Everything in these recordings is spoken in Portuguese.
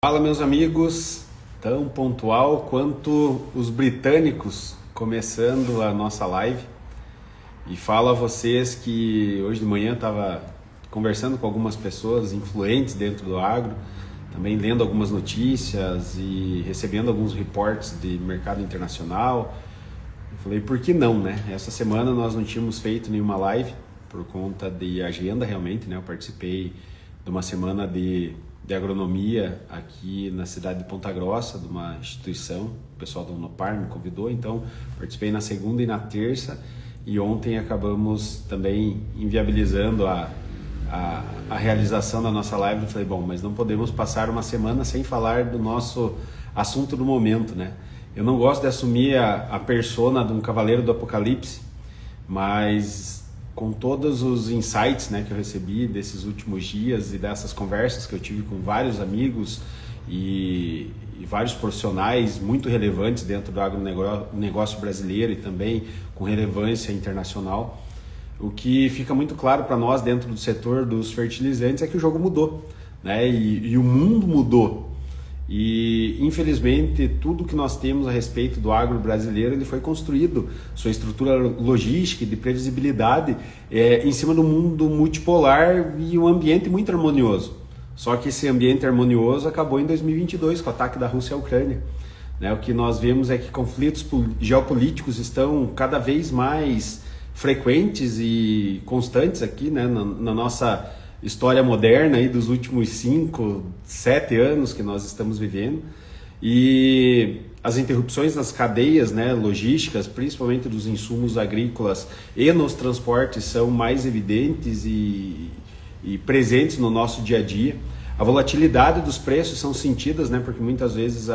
Fala, meus amigos, tão pontual quanto os britânicos começando a nossa live. E falo a vocês que hoje de manhã estava conversando com algumas pessoas influentes dentro do agro, também lendo algumas notícias e recebendo alguns reportes de mercado internacional. Eu falei, por que não, né? Essa semana nós não tínhamos feito nenhuma live por conta de agenda realmente, né? Eu participei de uma semana de agronomia aqui na cidade de Ponta Grossa, de uma instituição, o pessoal do Unopar me convidou, então participei na segunda e na terça, e ontem acabamos também inviabilizando a realização da nossa live. Eu falei, bom, mas não podemos passar uma semana sem falar do nosso assunto do momento, né? Eu não gosto de assumir a persona de um cavaleiro do apocalipse, mas com todos os insights, né, que eu recebi desses últimos dias e dessas conversas que eu tive com vários amigos e vários profissionais muito relevantes dentro do agronegócio brasileiro e também com relevância internacional, o que fica muito claro para nós dentro do setor dos fertilizantes é que o jogo mudou, né, e o mundo mudou. E infelizmente tudo que nós temos a respeito do agro brasileiro, ele foi construído, sua estrutura logística e de previsibilidade em cima do mundo multipolar e um ambiente muito harmonioso. Só que esse ambiente harmonioso acabou em 2022 com o ataque da Rússia à Ucrânia, né? O que nós vemos é que conflitos geopolíticos estão cada vez mais frequentes e constantes aqui, né, na nossa história moderna aí dos últimos 5, 7 anos que nós estamos vivendo, e as interrupções nas cadeias, né, logísticas, principalmente dos insumos agrícolas e nos transportes, são mais evidentes e presentes no nosso dia a dia. A volatilidade dos preços são sentidas, né, porque muitas vezes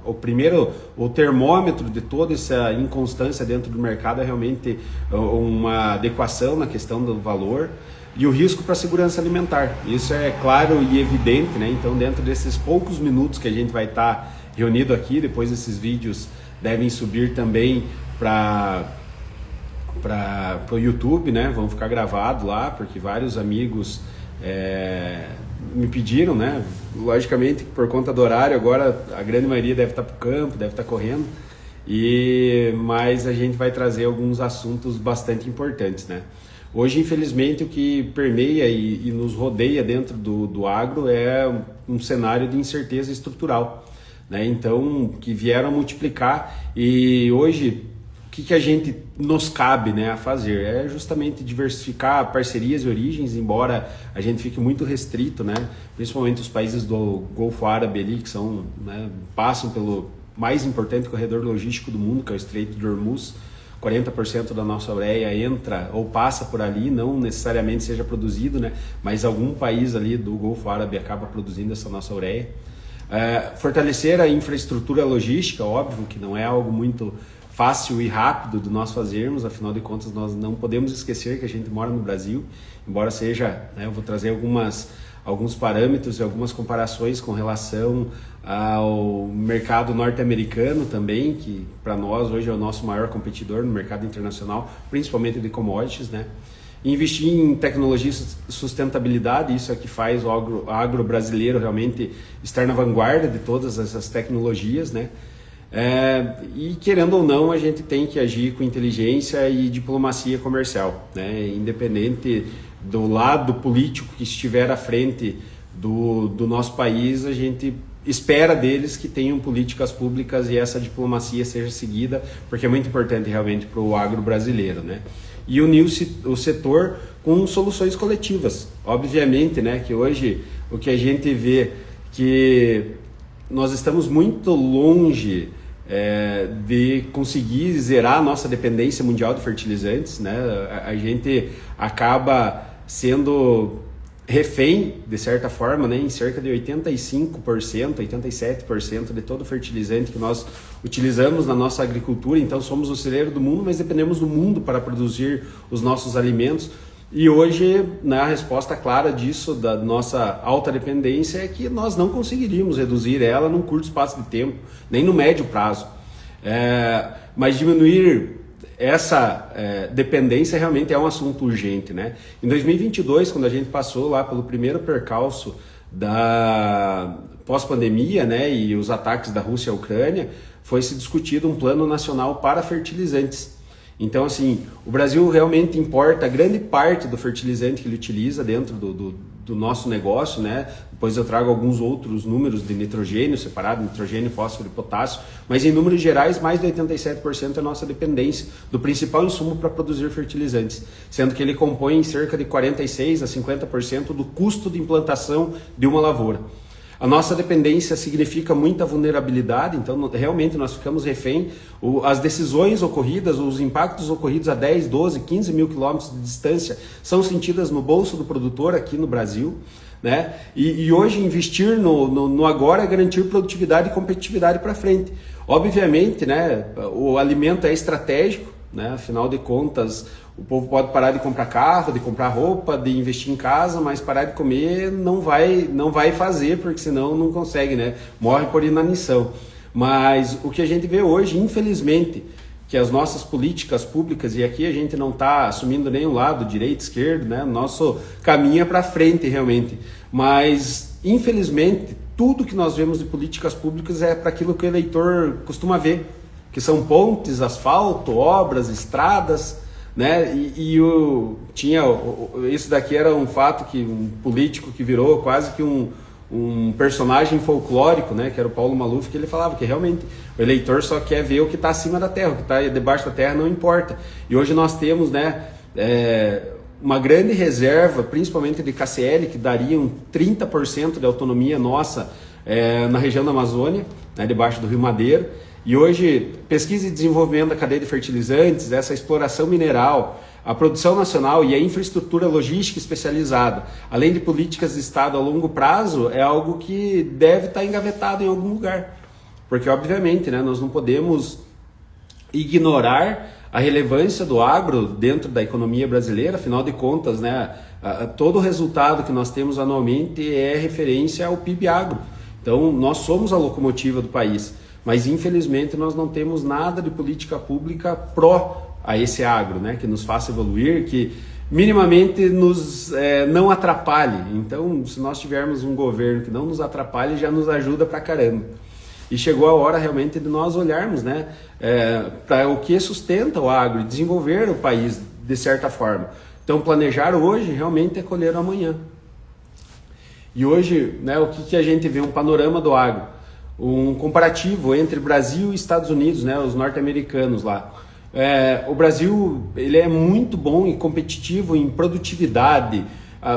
o termômetro de toda essa inconstância dentro do mercado é realmente uma adequação na questão do valor e o risco para a segurança alimentar. Isso é claro e evidente, né? Então, dentro desses poucos minutos que a gente vai estar reunido aqui, depois esses vídeos devem subir também para o YouTube, né? Vão ficar gravados lá, porque vários amigos me pediram, né? Logicamente, por conta do horário, agora a grande maioria deve estar para o campo, deve estar correndo, mas a gente vai trazer alguns assuntos bastante importantes, né? Hoje, infelizmente, o que permeia e nos rodeia dentro do agro é um cenário de incerteza estrutural, né? Então, que vieram a multiplicar, e hoje, o que a gente nos cabe, né, a fazer? É justamente diversificar parcerias e origens, embora a gente fique muito restrito, né? Principalmente os países do Golfo Árabe ali, que são, né, passam pelo mais importante corredor logístico do mundo, que é o Estreito de Hormuz. 40% da nossa ureia entra ou passa por ali, não necessariamente seja produzido, né? Mas algum país ali do Golfo Árabe acaba produzindo essa nossa ureia. Fortalecer a infraestrutura logística, óbvio que não é algo muito fácil e rápido de nós fazermos, afinal de contas nós não podemos esquecer que a gente mora no Brasil, embora seja, né, eu vou trazer alguns parâmetros e algumas comparações com relação ao mercado norte-americano também, que para nós hoje é o nosso maior competidor no mercado internacional, principalmente de commodities, né? Investir em tecnologia e sustentabilidade, isso é que faz o agro brasileiro realmente estar na vanguarda de todas essas tecnologias, né? E querendo ou não, a gente tem que agir com inteligência e diplomacia comercial, né? Independente do lado político que estiver à frente do nosso país, a gente espera deles que tenham políticas públicas e essa diplomacia seja seguida, porque é muito importante realmente para o agro brasileiro, né? E unir o setor com soluções coletivas. Obviamente, né, que hoje o que a gente vê que nós estamos muito longe de conseguir zerar a nossa dependência mundial de fertilizantes, né? A gente acaba sendo refém, de certa forma, né, em cerca de 85%, 87% de todo o fertilizante que nós utilizamos na nossa agricultura. Então somos o celeiro do mundo, mas dependemos do mundo para produzir os nossos alimentos. E hoje, né, a resposta clara disso, da nossa alta dependência, é que nós não conseguiríamos reduzir ela num curto espaço de tempo, nem no médio prazo. Mas diminuir essa dependência realmente é um assunto urgente, né? Em 2022, quando a gente passou lá pelo primeiro percalço pós-pandemia, né, e os ataques da Rússia à Ucrânia, foi se discutido um plano nacional para fertilizantes. Então, assim, o Brasil realmente importa grande parte do fertilizante que ele utiliza dentro do nosso negócio, né? Depois eu trago alguns outros números de nitrogênio separado, nitrogênio, fósforo e potássio, mas em números gerais, mais de 87% é a nossa dependência do principal insumo para produzir fertilizantes, sendo que ele compõe cerca de 46% a 50% do custo de implantação de uma lavoura. A nossa dependência significa muita vulnerabilidade, então realmente nós ficamos refém. As decisões ocorridas, os impactos ocorridos a 10, 12, 15 mil quilômetros de distância são sentidas no bolso do produtor aqui no Brasil, né? E hoje investir no agora é garantir produtividade e competitividade para frente. Obviamente, né, o alimento é estratégico, né? Afinal de contas, o povo pode parar de comprar carro, de comprar roupa, de investir em casa, mas parar de comer não vai fazer, porque senão não consegue, né? Morre por inanição. Mas o que a gente vê hoje, infelizmente, que as nossas políticas públicas, e aqui a gente não está assumindo nenhum lado, direito, esquerdo, né? Nosso caminho é para frente realmente. Mas, infelizmente, tudo que nós vemos de políticas públicas é para aquilo que o eleitor costuma ver, que são pontes, asfalto, obras, estradas, né? Isso daqui era um fato que um político que virou quase que um personagem folclórico, né? Que era o Paulo Maluf, que ele falava que realmente o eleitor só quer ver o que está acima da terra, o que está debaixo da terra não importa. E hoje nós temos, né, uma grande reserva, principalmente de KCl, que dariam 30% de autonomia nossa na região da Amazônia, né, debaixo do Rio Madeira. E hoje, pesquisa e desenvolvimento da cadeia de fertilizantes, essa exploração mineral, a produção nacional e a infraestrutura logística especializada, além de políticas de Estado a longo prazo, é algo que deve estar engavetado em algum lugar. Porque, obviamente, né, nós não podemos ignorar a relevância do agro dentro da economia brasileira. Afinal de contas, né, todo o resultado que nós temos anualmente é referência ao PIB agro. Então, nós somos a locomotiva do país. Mas, infelizmente, nós não temos nada de política pública pró a esse agro, né? Que nos faça evoluir, que minimamente nos não atrapalhe. Então, se nós tivermos um governo que não nos atrapalhe, já nos ajuda pra caramba. E chegou a hora realmente de nós olharmos, né, para o que sustenta o agro e desenvolver o país de certa forma. Então, planejar hoje realmente é colher amanhã. E hoje, né, o que a gente vê? Um panorama do agro. Um comparativo entre Brasil e Estados Unidos, né, os norte-americanos lá. O Brasil ele é muito bom e competitivo em produtividade.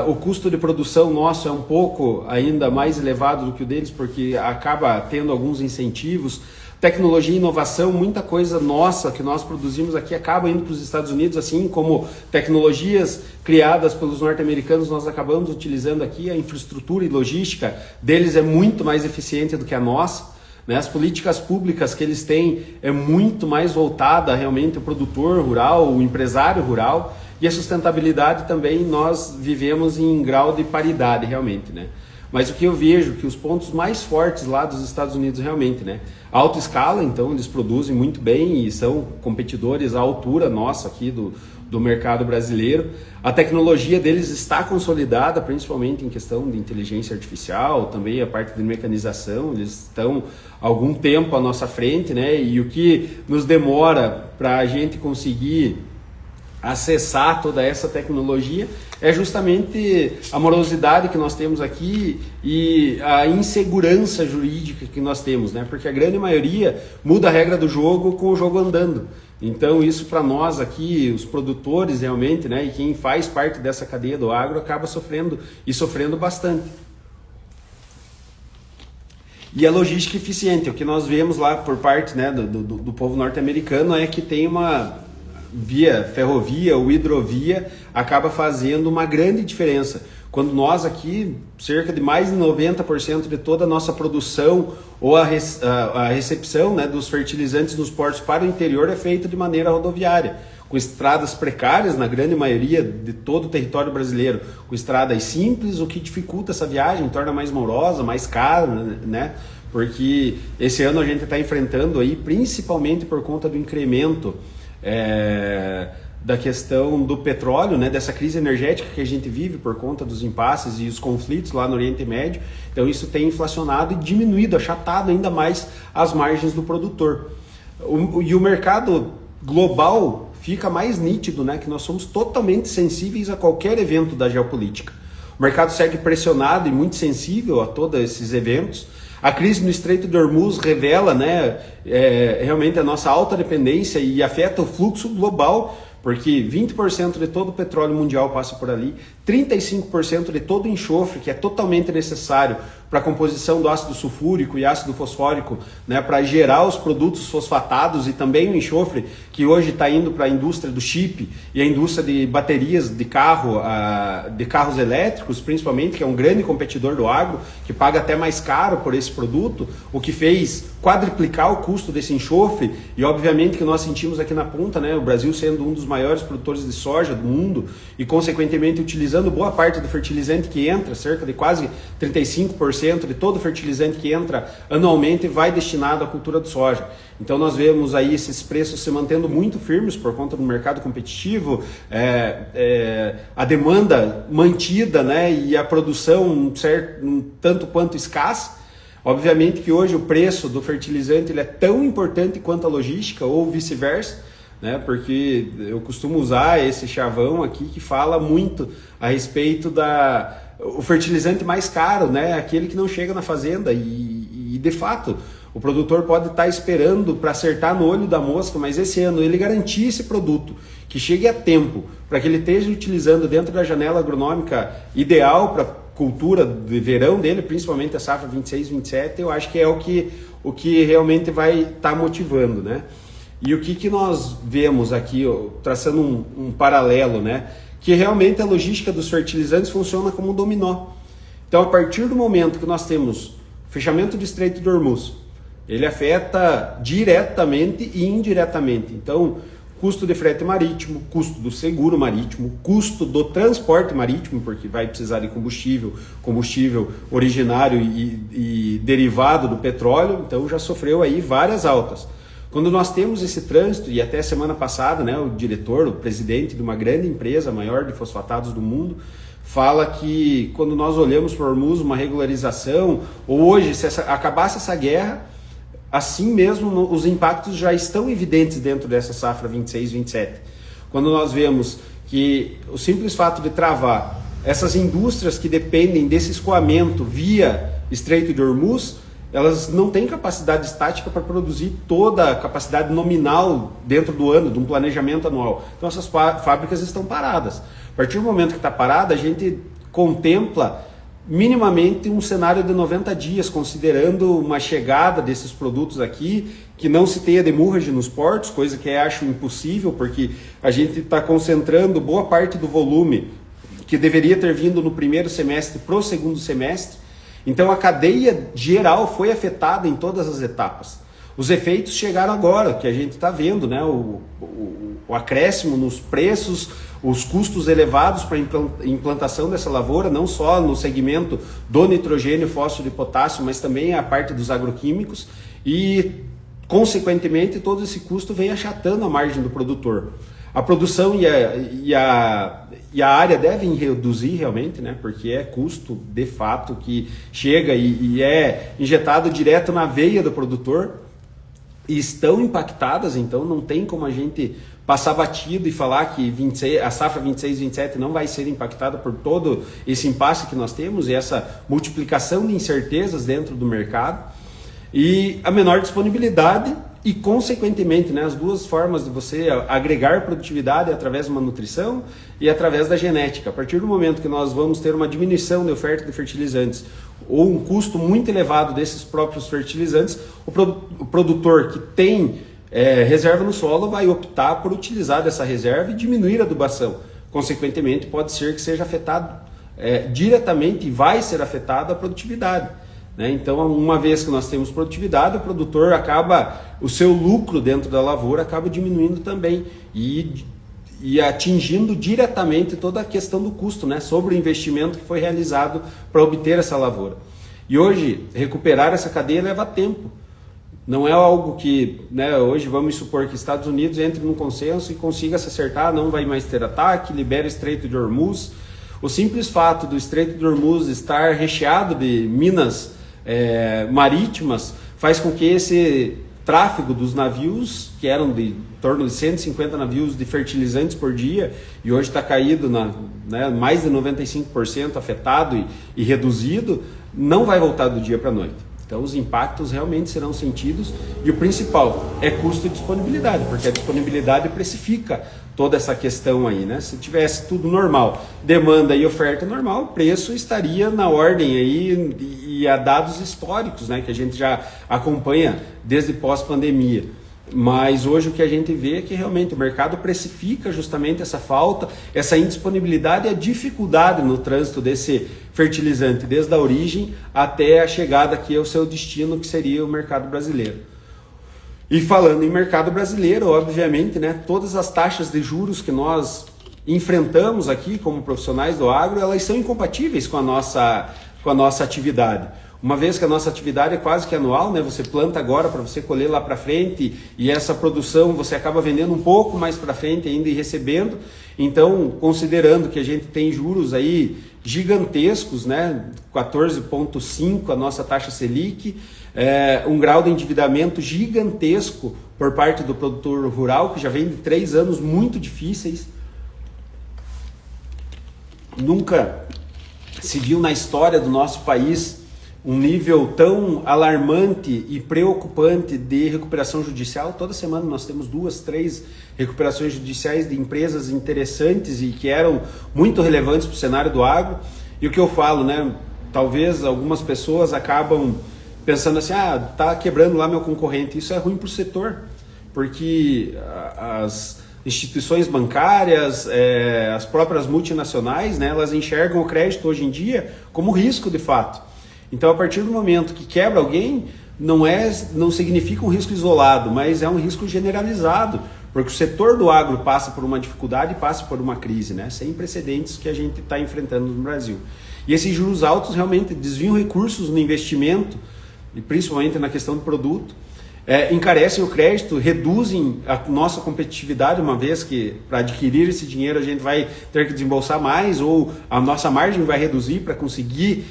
O custo de produção nosso é um pouco ainda mais elevado do que o deles, porque acaba tendo alguns incentivos. Tecnologia e inovação, muita coisa nossa que nós produzimos aqui acaba indo para os Estados Unidos, assim como tecnologias criadas pelos norte-americanos nós acabamos utilizando aqui. A infraestrutura e logística deles é muito mais eficiente do que a nossa, né? As políticas públicas que eles têm é muito mais voltada realmente ao produtor rural, o empresário rural, e a sustentabilidade também nós vivemos em grau de paridade realmente, né? Mas o que eu vejo que os pontos mais fortes lá dos Estados Unidos realmente, né? Alta escala, então eles produzem muito bem e são competidores à altura nossa aqui do mercado brasileiro. A tecnologia deles está consolidada, principalmente em questão de inteligência artificial, também a parte de mecanização, eles estão há algum tempo à nossa frente, né? E o que nos demora para a gente conseguir acessar toda essa tecnologia é justamente a morosidade que nós temos aqui e a insegurança jurídica que nós temos, né? Porque a grande maioria muda a regra do jogo com o jogo andando. Então isso para nós aqui, os produtores realmente, né, e quem faz parte dessa cadeia do agro acaba sofrendo e sofrendo bastante. E a logística eficiente, o que nós vemos lá por parte, né, do povo norte-americano é que tem uma via ferrovia ou hidrovia acaba fazendo uma grande diferença. Quando nós aqui, cerca de mais de 90% de toda a nossa produção ou a recepção, né, dos fertilizantes nos portos para o interior é feita de maneira rodoviária, com estradas precárias na grande maioria de todo o território brasileiro, com estradas simples, o que dificulta essa viagem, torna mais morosa, mais cara, né? Porque esse ano a gente está enfrentando aí, principalmente por conta do incremento da questão do petróleo, né, dessa crise energética que a gente vive por conta dos impasses e os conflitos lá no Oriente Médio. Então isso tem inflacionado e diminuído, achatado ainda mais as margens do produtor. E o mercado global fica mais nítido, né, que nós somos totalmente sensíveis a qualquer evento da geopolítica. O mercado segue pressionado e muito sensível a todos esses eventos. A crise no Estreito de Hormuz revela, né, realmente a nossa alta dependência e afeta o fluxo global, porque 20% de todo o petróleo mundial passa por ali, 35% de todo o enxofre, que é totalmente necessário para a composição do ácido sulfúrico e ácido fosfórico, né, para gerar os produtos fosfatados, e também o enxofre, que hoje está indo para a indústria do chip e a indústria de baterias de carros elétricos, principalmente, que é um grande competidor do agro, que paga até mais caro por esse produto, o que fez quadriplicar o custo desse enxofre. E obviamente que nós sentimos aqui na ponta, né, o Brasil sendo um dos maiores produtores de soja do mundo e consequentemente utilizando boa parte do fertilizante que entra, cerca de quase 35% de todo o fertilizante que entra anualmente vai destinado à cultura de soja. Então nós vemos aí esses preços se mantendo muito firmes por conta do mercado competitivo, a demanda mantida, né, e a produção um tanto quanto escassa. Obviamente que hoje o preço do fertilizante ele é tão importante quanto a logística, ou vice-versa, né? Porque eu costumo usar esse chavão aqui que fala muito a respeito o fertilizante mais caro, né? Aquele que não chega na fazenda e de fato o produtor pode estar esperando para acertar no olho da mosca, mas esse ano ele garantir esse produto que chegue a tempo para que ele esteja utilizando dentro da janela agronômica ideal para cultura de verão dele, principalmente a safra 26-27, eu acho que é o que realmente vai estar motivando, né? E o que nós vemos aqui, traçando um paralelo, né? Que realmente a logística dos fertilizantes funciona como um dominó. Então, a partir do momento que nós temos fechamento do Estreito de Hormuz, ele afeta diretamente e indiretamente. Então, custo de frete marítimo, custo do seguro marítimo, custo do transporte marítimo, porque vai precisar de combustível originário e derivado do petróleo, então já sofreu aí várias altas. Quando nós temos esse trânsito, e até semana passada, né, o presidente de uma grande empresa, a maior de fosfatados do mundo, fala que quando nós olhamos para o Hormuz, uma regularização, ou hoje, se acabasse essa guerra, assim mesmo os impactos já estão evidentes dentro dessa safra 26-27. Quando nós vemos que o simples fato de travar essas indústrias que dependem desse escoamento via Estreito de Hormuz, elas não têm capacidade estática para produzir toda a capacidade nominal dentro do ano, de um planejamento anual. Então essas fábricas estão paradas. A partir do momento que está parada, a gente contempla minimamente um cenário de 90 dias, considerando uma chegada desses produtos aqui, que não se tenha demurrage nos portos, coisa que eu acho impossível, porque a gente está concentrando boa parte do volume que deveria ter vindo no primeiro semestre para o segundo semestre. Então a cadeia geral foi afetada em todas as etapas. Os efeitos chegaram agora, que a gente está vendo, né? O acréscimo nos preços, os custos elevados para a implantação dessa lavoura, não só no segmento do nitrogênio, fósforo e potássio, mas também a parte dos agroquímicos, e consequentemente todo esse custo vem achatando a margem do produtor. A produção e a área devem reduzir realmente, né? Porque é custo de fato que chega e é injetado direto na veia do produtor, e estão impactadas. Então não tem como a gente passar batido e falar que a safra 26-27 não vai ser impactada por todo esse impasse que nós temos e essa multiplicação de incertezas dentro do mercado e a menor disponibilidade e, consequentemente, né, as duas formas de você agregar produtividade através de uma nutrição e através da genética. A partir do momento que nós vamos ter uma diminuição de oferta de fertilizantes ou um custo muito elevado desses próprios fertilizantes, o produtor que tem reserva no solo vai optar por utilizar dessa reserva e diminuir a adubação. Consequentemente, pode ser que seja afetado diretamente e vai ser afetada a produtividade. Né? Então, uma vez que nós temos produtividade, o produtor o seu lucro dentro da lavoura acaba diminuindo também e atingindo diretamente toda a questão do custo, né? Sobre o investimento que foi realizado para obter essa lavoura. E hoje, recuperar essa cadeia leva tempo. Não é algo que, né, hoje vamos supor que Estados Unidos entre num consenso e consiga se acertar, não vai mais ter ataque, libera o Estreito de Hormuz. O simples fato do Estreito de Hormuz estar recheado de minas marítimas faz com que esse tráfego dos navios, que eram de em torno de 150 navios de fertilizantes por dia, e hoje está caído mais de 95% afetado e reduzido, não vai voltar do dia para a noite. Então os impactos realmente serão sentidos, e o principal é custo e disponibilidade, porque a disponibilidade precifica toda essa questão aí, né? Se tivesse tudo normal, demanda e oferta normal, o preço estaria na ordem aí, e há dados históricos, né, que a gente já acompanha desde pós-pandemia. Mas hoje o que a gente vê é que realmente o mercado precifica justamente essa falta, essa indisponibilidade e a dificuldade no trânsito desse fertilizante, desde a origem até a chegada aqui ao seu destino, que seria o mercado brasileiro. E falando em mercado brasileiro, obviamente, né, todas as taxas de juros que nós enfrentamos aqui como profissionais do agro, elas são incompatíveis com a nossa atividade. Uma vez que a nossa atividade é quase que anual, né? Você planta agora para você colher lá para frente, e essa produção você acaba vendendo um pouco mais para frente ainda e recebendo. Então, considerando que a gente tem juros aí gigantescos, né? 14,5 a nossa taxa Selic, um grau de endividamento gigantesco por parte do produtor rural, que já vem de 3 anos muito difíceis. Nunca se viu na história do nosso país um nível tão alarmante e preocupante de recuperação judicial. Toda semana nós temos 2, 3 recuperações judiciais de empresas interessantes e que eram muito relevantes para o cenário do agro. E o que eu falo, né? Talvez algumas pessoas acabam pensando assim, tá quebrando lá meu concorrente. Isso é ruim para o setor, porque as instituições bancárias, as próprias multinacionais, né, elas enxergam o crédito hoje em dia como risco de fato. Então, a partir do momento que quebra alguém, não significa um risco isolado, mas é um risco generalizado, porque o setor do agro passa por uma dificuldade e passa por uma crise, né, sem precedentes que a gente está enfrentando no Brasil. E esses juros altos realmente desviam recursos no investimento, e principalmente na questão do produto, encarecem o crédito, reduzem a nossa competitividade, uma vez que para adquirir esse dinheiro a gente vai ter que desembolsar mais, ou a nossa margem vai reduzir para conseguir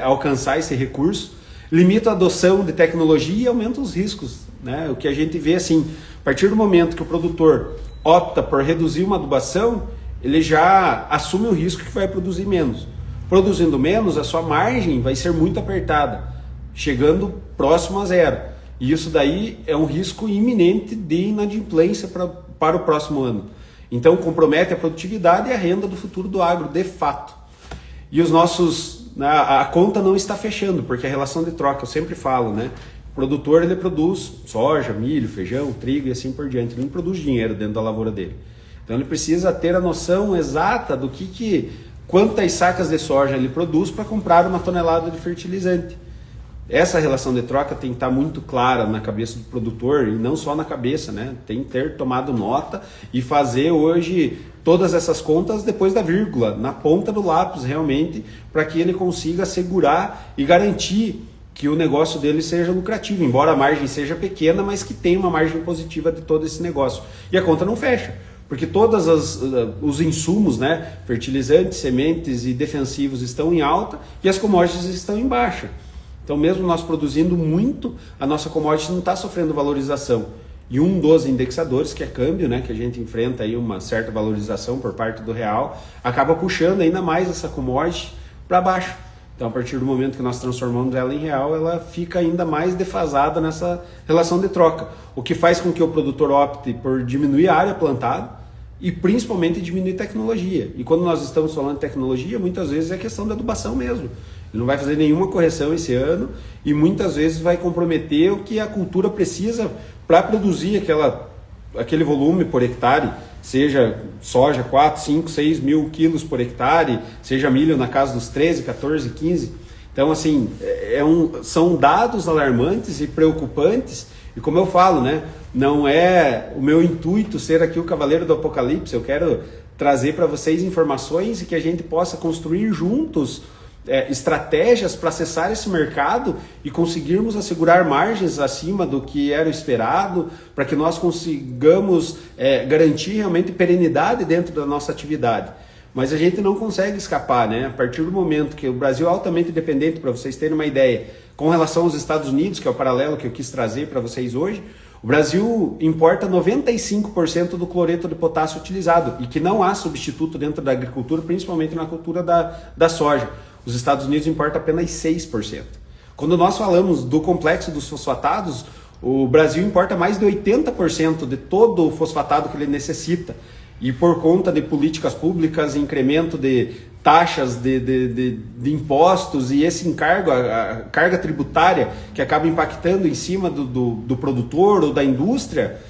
alcançar esse recurso, limita a adoção de tecnologia e aumenta os riscos, né? O que a gente vê assim, a partir do momento que o produtor opta por reduzir uma adubação, ele já assume o risco que vai produzir menos. Produzindo menos, a sua margem vai ser muito apertada, chegando próximo a zero. E isso daí é um risco iminente de inadimplência para o próximo ano. Então compromete a produtividade e a renda do futuro do agro, de fato. E os nossos... A conta não está fechando, porque a relação de troca, eu sempre falo, né? O produtor, ele produz soja, milho, feijão, trigo e assim por diante. Ele não produz dinheiro dentro da lavoura dele. Então ele precisa ter a noção exata do quantas sacas de soja ele produz para comprar uma tonelada de fertilizante. Essa relação de troca tem que estar muito clara na cabeça do produtor, e não só na cabeça, né? Tem que ter tomado nota e fazer hoje todas essas contas depois da vírgula, na ponta do lápis realmente, para que ele consiga assegurar e garantir que o negócio dele seja lucrativo, embora a margem seja pequena, mas que tenha uma margem positiva de todo esse negócio. E a conta não fecha, porque todos os insumos, né, fertilizantes, sementes e defensivos estão em alta e as commodities estão em baixa. Então, mesmo nós produzindo muito, a nossa commodity não está sofrendo valorização. E um dos indexadores, que é câmbio, né, que a gente enfrenta aí uma certa valorização por parte do real, acaba puxando ainda mais essa commodity para baixo. Então, a partir do momento que nós transformamos ela em real, ela fica ainda mais defasada nessa relação de troca. O que faz com que o produtor opte por diminuir a área plantada e principalmente diminuir tecnologia. E quando nós estamos falando de tecnologia, muitas vezes é questão de adubação mesmo. Ele não vai fazer nenhuma correção esse ano e muitas vezes vai comprometer o que a cultura precisa para produzir aquele volume por hectare, seja soja 4, 5, 6 mil quilos por hectare, seja milho na casa dos 13, 14, 15. Então, assim, são dados alarmantes e preocupantes, e como eu falo, né, não é o meu intuito ser aqui o cavaleiro do apocalipse, eu quero trazer para vocês informações e que a gente possa construir juntos estratégias para acessar esse mercado e conseguirmos assegurar margens acima do que era esperado, para que nós consigamos garantir realmente perenidade dentro da nossa atividade. Mas a gente não consegue escapar, né? A partir do momento que o Brasil é altamente dependente, para vocês terem uma ideia, com relação aos Estados Unidos, que é o paralelo que eu quis trazer para vocês hoje, o Brasil importa 95% do cloreto de potássio utilizado e que não há substituto dentro da agricultura, principalmente na cultura da soja. Os Estados Unidos importam apenas 6%. Quando nós falamos do complexo dos fosfatados, o Brasil importa mais de 80% de todo o fosfatado que ele necessita. E por conta de políticas públicas, incremento de taxas de impostos e esse encargo, a carga tributária que acaba impactando em cima do produtor ou da indústria,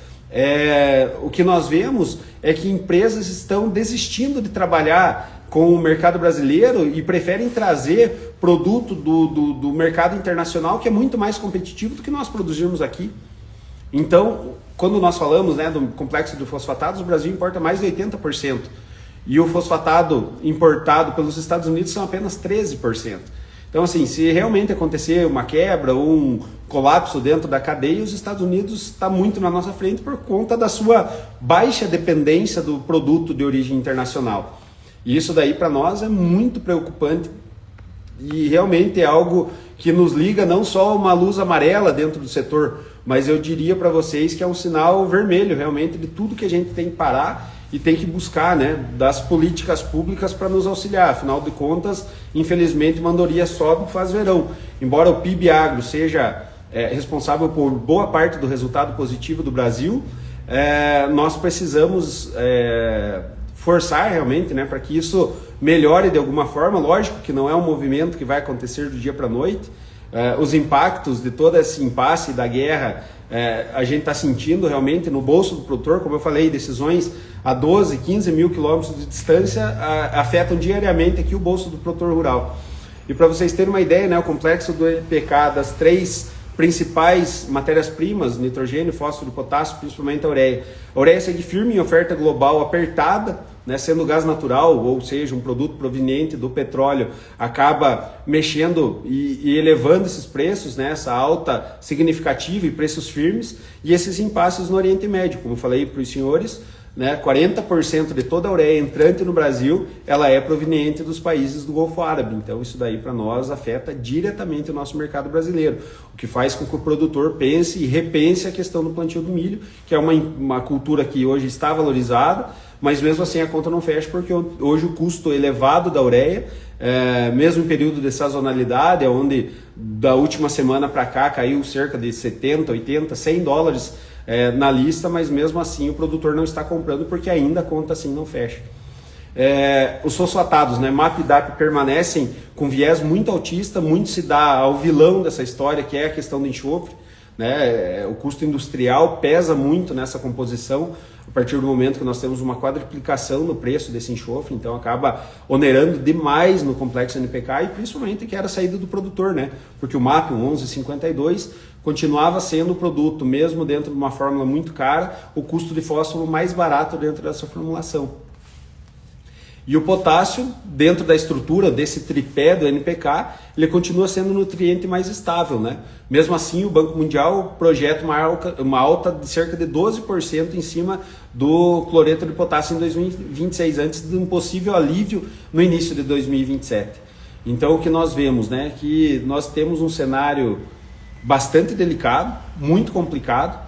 o que nós vemos é que empresas estão desistindo de trabalhar com o mercado brasileiro e preferem trazer produto do mercado internacional, que é muito mais competitivo do que nós produzirmos aqui. Então, quando nós falamos, né, do complexo de fosfatados, o Brasil importa mais de 80%. E o fosfatado importado pelos Estados Unidos são apenas 13%. Então, assim, se realmente acontecer uma quebra ou um colapso dentro da cadeia, os Estados Unidos está muito na nossa frente por conta da sua baixa dependência do produto de origem internacional. E isso daí para nós é muito preocupante e realmente é algo que nos liga não só uma luz amarela dentro do setor, mas eu diria para vocês que é um sinal vermelho realmente de tudo que a gente tem que parar e tem que buscar, né, das políticas públicas para nos auxiliar. Afinal de contas, infelizmente, mandoria sobe faz verão. Embora o PIB agro seja responsável por boa parte do resultado positivo do Brasil, nós precisamos forçar realmente, né, para que isso melhore de alguma forma. Lógico que não é um movimento que vai acontecer do dia para a noite. Os impactos de todo esse impasse da guerra, a gente está sentindo realmente no bolso do produtor. Como eu falei, decisões a 12, 15 mil quilômetros de distância afetam diariamente aqui o bolso do produtor rural. E para vocês terem uma ideia, né, o complexo do NPK, das 3 principais matérias-primas, nitrogênio, fósforo e potássio, principalmente a ureia. A ureia segue firme em oferta global apertada, né, sendo gás natural, ou seja, um produto proveniente do petróleo, acaba mexendo e elevando esses preços, né, essa alta significativa e preços firmes, e esses impasses no Oriente Médio. Como eu falei para os senhores, né, 40% de toda a ureia entrante no Brasil, ela é proveniente dos países do Golfo Árabe. Então isso daí para nós afeta diretamente o nosso mercado brasileiro, o que faz com que o produtor pense e repense a questão do plantio do milho, que é uma cultura que hoje está valorizada, mas mesmo assim a conta não fecha, porque hoje o custo elevado da ureia, mesmo em período de sazonalidade, onde da última semana para cá caiu cerca de 70, 80, 100 dólares na lista, mas mesmo assim o produtor não está comprando porque ainda a conta assim não fecha. Os fosfatados, né, MAP e DAP, permanecem com viés muito altista, muito se dá ao vilão dessa história, que é a questão do enxofre, né? O custo industrial pesa muito nessa composição, a partir do momento que nós temos uma quadruplicação no preço desse enxofre, então acaba onerando demais no complexo NPK e principalmente que era a saída do produtor, né? Porque o MAP, o 1152, continuava sendo o produto, mesmo dentro de uma fórmula muito cara, o custo de fósforo mais barato dentro dessa formulação. E o potássio, dentro da estrutura desse tripé do NPK, ele continua sendo o nutriente mais estável, né? Mesmo assim, o Banco Mundial projeta uma alta de cerca de 12% em cima do cloreto de potássio em 2026, antes de um possível alívio no início de 2027. Então, o que nós vemos, né, que nós temos um cenário bastante delicado, muito complicado,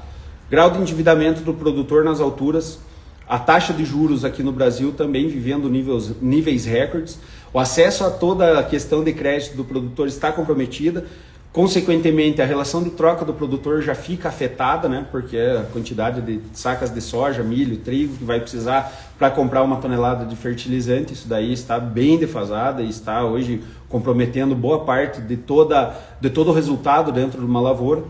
grau de endividamento do produtor nas alturas, a taxa de juros aqui no Brasil também vivendo níveis recordes, o acesso a toda a questão de crédito do produtor está comprometida, consequentemente a relação de troca do produtor já fica afetada, né, porque a quantidade de sacas de soja, milho, trigo que vai precisar para comprar uma tonelada de fertilizante, isso daí está bem defasada e está hoje comprometendo boa parte de todo o resultado dentro de uma lavoura.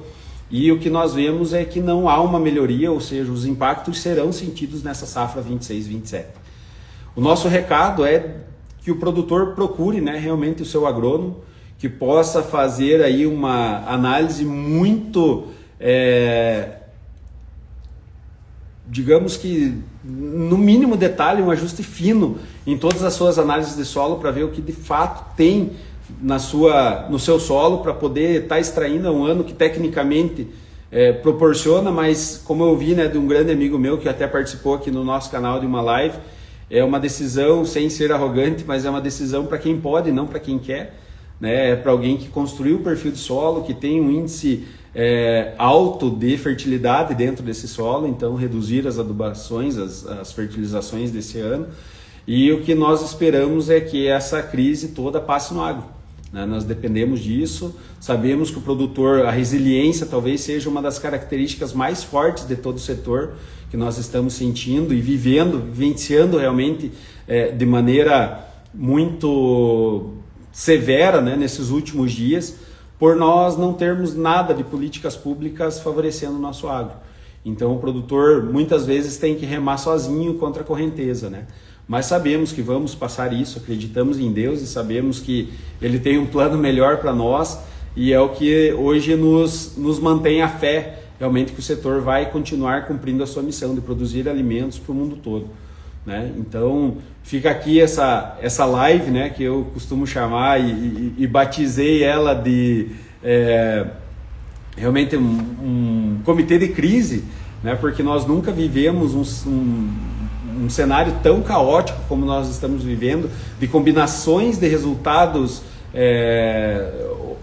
E o que nós vemos é que não há uma melhoria, ou seja, os impactos serão sentidos nessa safra 26-27. O nosso recado é que o produtor procure, né, realmente o seu agrônomo, que possa fazer aí uma análise muito, digamos que no mínimo detalhe, um ajuste fino em todas as suas análises de solo para ver o que de fato tem no seu solo para poder estar extraindo. É um ano que tecnicamente proporciona, mas como eu vi, né, de um grande amigo meu que até participou aqui no nosso canal de uma live, é uma decisão, sem ser arrogante, mas é uma decisão para quem pode, não para quem quer, né? É para alguém que construiu o perfil de solo, que tem um índice alto de fertilidade dentro desse solo, então reduzir as adubações, as fertilizações desse ano. E o que nós esperamos é que essa crise toda passe no agro, né? Nós dependemos disso, sabemos que o produtor, a resiliência talvez seja uma das características mais fortes de todo o setor que nós estamos sentindo e vivenciando realmente de maneira muito severa, né, nesses últimos dias, por nós não termos nada de políticas públicas favorecendo o nosso agro. Então o produtor muitas vezes tem que remar sozinho contra a correnteza, né? Mas sabemos que vamos passar isso, acreditamos em Deus e sabemos que Ele tem um plano melhor para nós, e é o que hoje nos mantém a fé, realmente, que o setor vai continuar cumprindo a sua missão de produzir alimentos para o mundo todo, né? Então fica aqui essa live, né, que eu costumo chamar e batizei ela de realmente um comitê de crise, né, porque nós nunca vivemos um cenário tão caótico como nós estamos vivendo, de combinações de resultados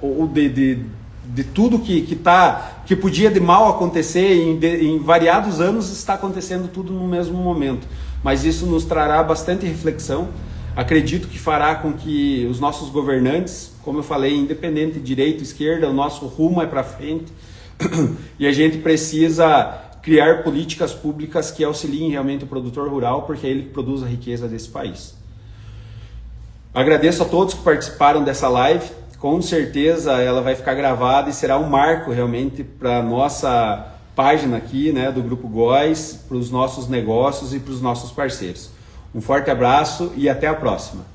ou de tudo que podia de mal acontecer em variados anos, está acontecendo tudo no mesmo momento. Mas isso nos trará bastante reflexão. Acredito que fará com que os nossos governantes, como eu falei, independente de direita, esquerda, o nosso rumo é para frente e a gente precisa criar políticas públicas que auxiliem realmente o produtor rural, porque é ele que produz a riqueza desse país. Agradeço a todos que participaram dessa live. Com certeza ela vai ficar gravada e será um marco realmente para a nossa página aqui, né, do Grupo Góis, para os nossos negócios e para os nossos parceiros. Um forte abraço e até a próxima.